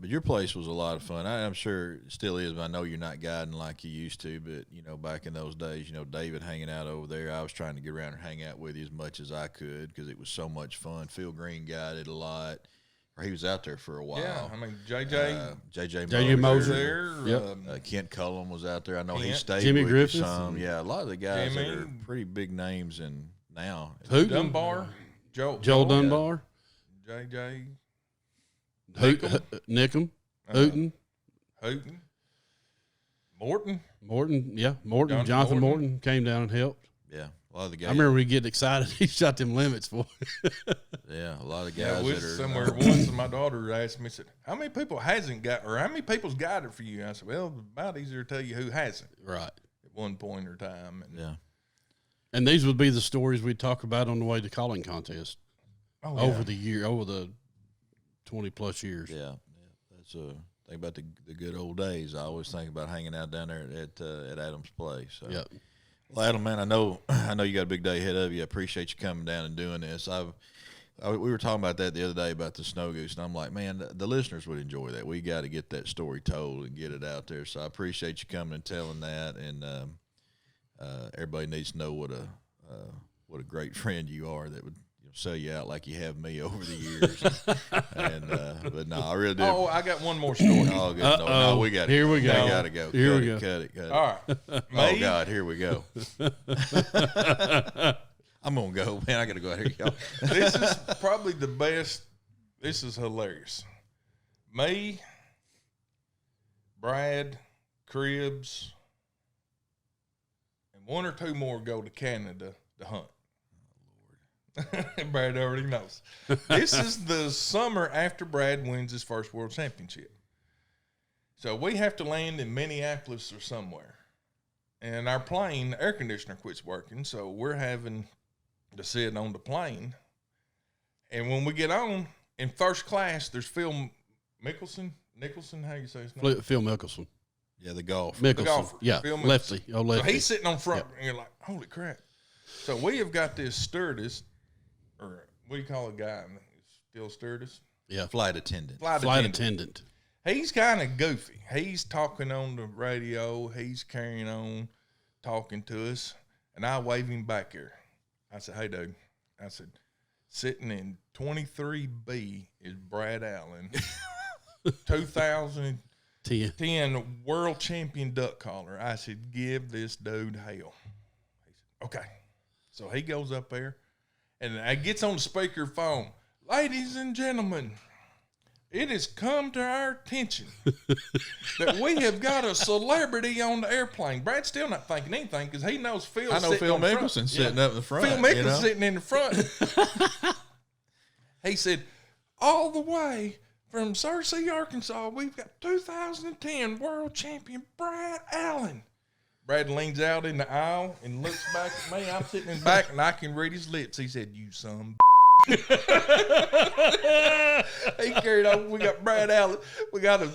but your place was a lot of fun. I'm sure it still is, but I know you're not guiding like you used to. But, back in those days, David hanging out over there, I was trying to get around and hang out with you as much as I could because it was so much fun. Phil Green guided a lot. Or he was out there for a while. Yeah, I mean, JJ Moser. Yep. Kent Cullum was out there. I know he stayed Jimmy with Griffith. you some. Yeah, a lot of the guys that are pretty big names and now. Who? Dunbar. Joel Dunbar. JJ. Nickum. Hooten. Morton. Yeah. Jonathan Morton came down and helped. Yeah. A lot of the guys. I remember we get excited. He shot them limits for. Yeah, a lot of guys that are somewhere once. And my daughter asked me, said, "How many people hasn't got, or how many people's got it for you?" I said, "Well, it's about easier to tell you who hasn't." Right. At one point or time. And And these would be the stories we'd talk about on the way to calling contest. Over the 20 plus years. Yeah. That's think about the good old days. I always think about hanging out down there at Adam's place. So. Yep. Well, Adam, man, I know you got a big day ahead of you. I appreciate you coming down and doing this. We were talking about that the other day about the snow goose, and I'm like, man, the listeners would enjoy that. We got to get that story told and get it out there. So I appreciate you coming and telling that, and everybody needs to know what a great friend you are that would sell you out like you have me over the years. But no, I really do. Oh, I got one more story. Oh, good. No, we got Here we go. We got to go. Here we go. Cut it. All right. Oh, God, here we go. I'm going to go, man. I got to go out here, y'all. This is probably the best. This is hilarious. Me, Brad, Cribbs, and one or two more go to Canada to hunt. Oh, Lord. Brad already knows. This is the summer after Brad wins his first world championship. So we have to land in Minneapolis or somewhere. And our plane, the air conditioner quits working, so we're having to sit on the plane. And when we get on, in first class, there's Phil Nicholson, how you say his name? Phil Mickelson. Yeah, the golf. Mickelson. The golfer. Yeah, Phil Mickelson. lefty. Oh, lefty. So he's sitting on front, and you're like, holy crap. So we have got this stewardess, or what do you call a guy? Still stewardess? Yeah. Flight attendant. Flight attendant. He's kind of goofy. He's talking on the radio. He's carrying on, talking to us. And I wave him back here. I said, hey, dude. I said, sitting in 23B is Brad Allen, 2010 world champion duck caller. I said, give this dude hell. He said, okay. So he goes up there, and I gets on the speaker phone. Ladies and gentlemen, it has come to our attention that we have got a celebrity on the airplane. Brad's still not thinking anything because he knows Phil's I know Phil Mickelson sitting up in the front. Phil Mickelson sitting in the front. He said, all the way from Searcy, Arkansas, we've got 2010 world champion Brad Allen. Brad leans out in the aisle and looks back at me. I'm sitting in the back, and I can read his lips. He said, you son of He carried on. We got Brad Allen. We got a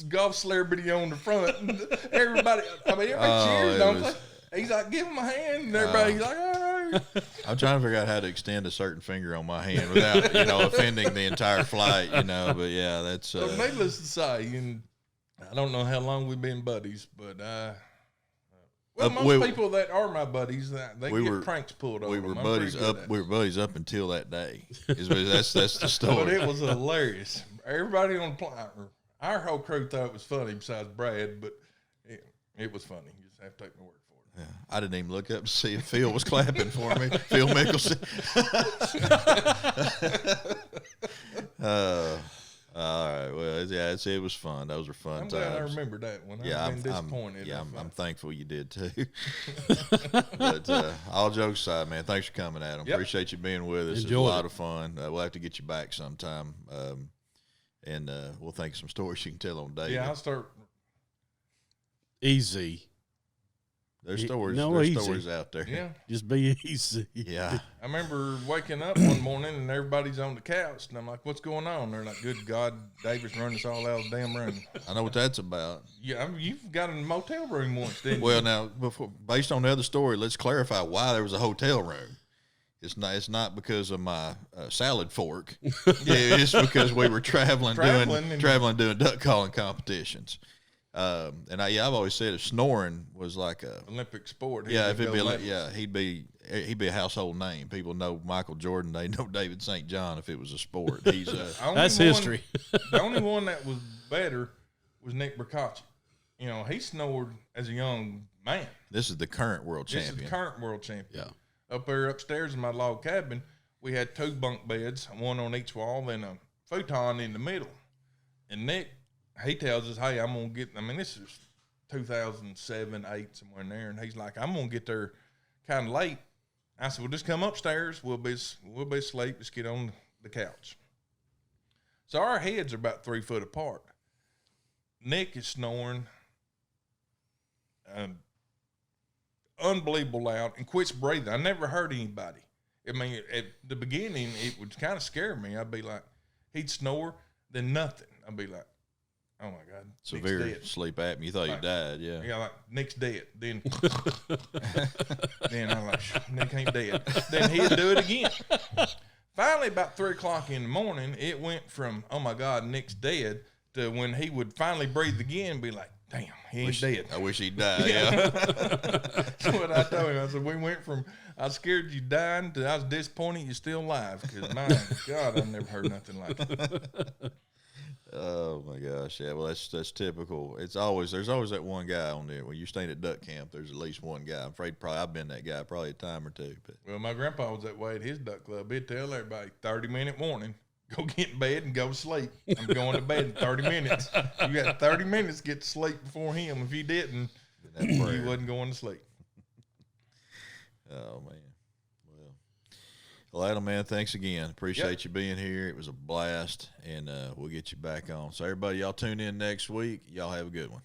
golf celebrity on the front. Everybody cheers, don't they? He's like, give him a hand. And everybody's like, all right. I'm trying to figure out how to extend a certain finger on my hand without, offending the entire flight, But, yeah, that's... So needless to say, and I don't know how long we've been buddies, but... most people that are my buddies, they get pranks pulled over. We were buddies up until that day. That's the story. But it was hilarious. Everybody on the plane, our whole crew thought it was funny besides Brad, but it was funny. You just have to take my word for it. Yeah, I didn't even look up to see if Phil was clapping for me. Phil Mickelson. All right. Well, yeah, it was fun. Those were fun times. Glad I remember that one. Yeah, I've been disappointed. I'm thankful you did too. But all jokes aside, man, thanks for coming, Adam. Yep. Appreciate you being with us. It was a lot of fun. We'll have to get you back sometime, and we'll think of some stories you can tell on David. Yeah, I'll start. Easy. There's stories out there. Yeah. Just be easy. Yeah. I remember waking up one morning and everybody's on the couch, and I'm like, what's going on? They're like, good God, David's running us all out of the damn room. I know what that's about. Yeah, you've got a motel room once, didn't you? Well, now, based on the other story, let's clarify why there was a hotel room. It's not because of my salad fork. It's because we were traveling doing duck calling competitions. And I've always said if snoring was like a Olympic sport, he'd be a household name. People know Michael Jordan. They know David St. John if it was a sport. He's that's history. The only one that was better was Nick Bracacci. He snored as a young man. This is the current world champion. Yeah. Up there upstairs in my log cabin, we had 2 bunk beds, one on each wall, and a futon in the middle. And Nick, he tells us, hey, I'm going to get, this is 2007, 8, somewhere in there. And he's like, I'm going to get there kind of late. I said, well, just come upstairs. We'll be asleep. Just get on the couch. So our heads are about 3 foot apart. Nick is snoring unbelievable loud and quits breathing. I never heard anybody. At the beginning, it would kind of scare me. I'd be like, he'd snore, then nothing. I'd be like, oh my God. Severe sleep apnea. You thought you died, yeah. Yeah, like Nick's dead. Then I'm like, Nick ain't dead. Then he'd do it again. Finally, about 3 o'clock in the morning, it went from, oh my God, Nick's dead, to when he would finally breathe again, be like, damn, he ain't dead. I wish he'd died. Yeah. That's what I told him. I said, we went from I was scared you dying to I was disappointed you're still alive. Because, my God, I've never heard nothing like it. Oh my gosh, yeah. Well, that's typical. There's always that one guy on there. When you're staying at duck camp, there's at least one guy. I'm afraid I've been that guy probably a time or two. But well, my grandpa was that way at his duck club. He'd tell everybody 30-minute warning. Go get in bed and go to sleep. I'm going to bed in 30 minutes. You got 30 minutes to get to sleep before him. If you didn't, you wasn't going to sleep. Oh man. Well, Adam, man, thanks again. Appreciate you being here. It was a blast, and we'll get you back on. So, everybody, y'all tune in next week. Y'all have a good one.